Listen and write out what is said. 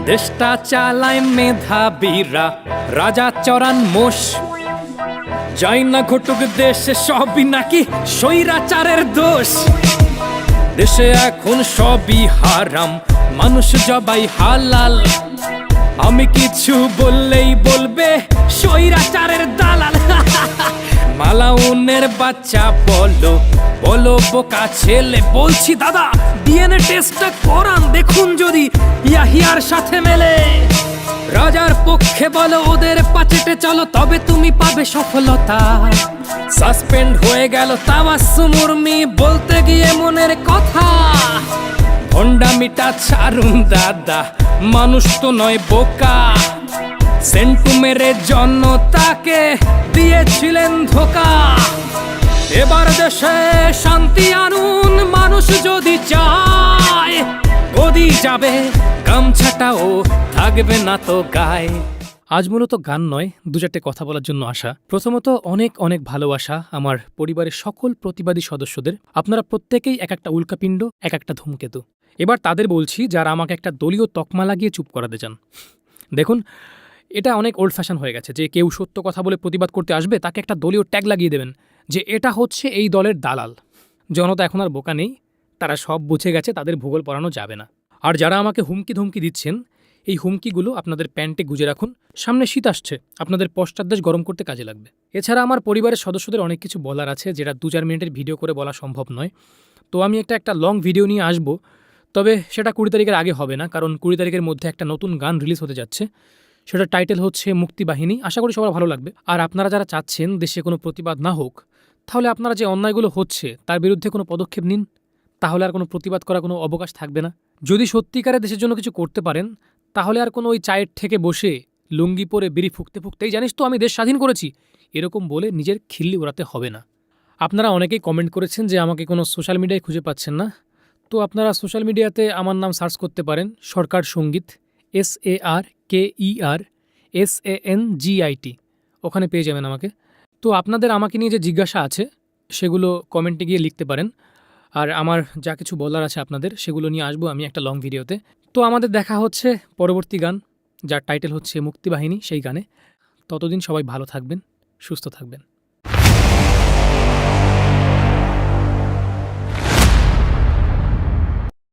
দেশটা চালায় মেধাবীরা, রাজা চড়ান মোষ। যাই না ঘটুক দেশে সবই নাকি স্বৈরাচারের দোষ। দেশে এখন সবই হারাম, মানুষ জবাই হালাল। আমি কিছু বললেই বলবে স্বৈরাচারের দালাল। মালাউনের বাচ্চা বলো বলো বোকা ছেলে, বলছি দাদা ডিএনএ টেস্টটা করান, দেখুন যদি ইয়াহিয়ার সাথে মেলে। রাজার পক্ষে বলো ওদের পাচেটে চলো, তবে তুমি পাবে সফলতা। সাসপেন্ড হয়ে গেল তাবাসসুম মুরমি, বলতে গিয়ে মনের কথা। ভণ্ডামিটা ছাড়ুন দাদা, মানুষ তো নয় বোকা। সেন্টু মেরে জনতাকে দিয়েছিলেন ধোকা। এবার দেশে শান্তি আনুন, মানুষ যদি চায় গদি যাবে, গামছাটাও থাকবে না তো গায়ে। আজ মূলত গান নয়, দু চারটে কথা বলার জন্য আসা। প্রথমত অনেক অনেক ভালোবাসা আমার পরিবারের সকল প্রতিবাদী সদস্যদের। আপনারা প্রত্যেকেই এক একটা উল্কাপিণ্ড, এক একটা ধূমকেতু। এবার তাদের বলছি যারা আমাকে একটা দলীয় তকমা লাগিয়ে চুপ করাতে চান। দেখুন, এটা অনেক ওল্ড ফ্যাশন হয়ে গেছে যে কেউ সত্য কথা বলে প্রতিবাদ করতে আসবে তাকে একটা দলীয় ট্যাগ লাগিয়ে দেবেন যে এটা হচ্ছে এই দলের দালাল। জনতা এখন আর বোকা নেই, তারা সব বুঝে গেছে, তাদের ভূগোল পড়ানো যাবে না। আর যারা আমাকে হুমকি ধমকি দিচ্ছেন, এই হুমকিগুলো আপনাদের প্যান্টে গুজে রাখুন। সামনে শীত আসছে, আপনাদের পশ্চাৎদেশ গরম করতে কাজে লাগবে। এছাড়া আমার পরিবারের সদস্যদের অনেক কিছু বলার আছে যেটা 2-4 মিনিটের ভিডিও করে বলা সম্ভব নয়। তো আমি একটা লং ভিডিও নিয়ে আসবো, তবে সেটা 20 তারিখের আগে হবে না, কারণ 20 তারিখের মধ্যে একটা নতুন গান রিলিজ হতে যাচ্ছে। সেটার টাইটেল হচ্ছে মুক্তিবাহিনী। আশা করি সবার ভালো লাগবে। আর আপনারা যারা চাচ্ছেন দেশে কোনো প্রতিবাদ না হোক, তাহলে আপনারা যে অন্যায়গুলো হচ্ছে তার বিরুদ্ধে কোনো পদক্ষেপ নিন, তাহলে আর কোনো প্রতিবাদ করার কোনো অবকাশ থাকবে না। যদি সত্যিকারে দেশের জন্য কিছু করতে পারেন, তাহলে আর কোনো ওই চায়ের থেকে বসে লুঙ্গি পরে বিড়ি ফুঁকতে ফুঁকতেই জানিস তো আমি দেশ স্বাধীন করেছি, এরকম বলে নিজের খিল্লি ওড়াতে হবে না। আপনারা অনেকেই কমেন্ট করেছেন যে আমাকে কোনো সোশ্যাল মিডিয়ায় খুঁজে পাচ্ছেন না। তো আপনারা সোশ্যাল মিডিয়াতে আমার নাম সার্চ করতে পারেন, সরকার সঙ্গীত, SARKERSANGIT, ওখানে পেয়ে যাবেন আমাকে। তো আপনাদের আমাকে নিয়ে যে জিজ্ঞাসা আছে সেগুলো কমেন্টে গিয়ে লিখতে পারেন। আর আমার যা কিছু বলার আছে আপনাদের সেগুলো নিয়ে আসবো আমি একটা লং ভিডিওতে। তো আমাদের দেখা হচ্ছে পরবর্তী গান, যার টাইটেল হচ্ছে মুক্তিবাহিনী, সেই গানে। ততদিন সবাই ভালো থাকবেন, সুস্থ থাকবেন।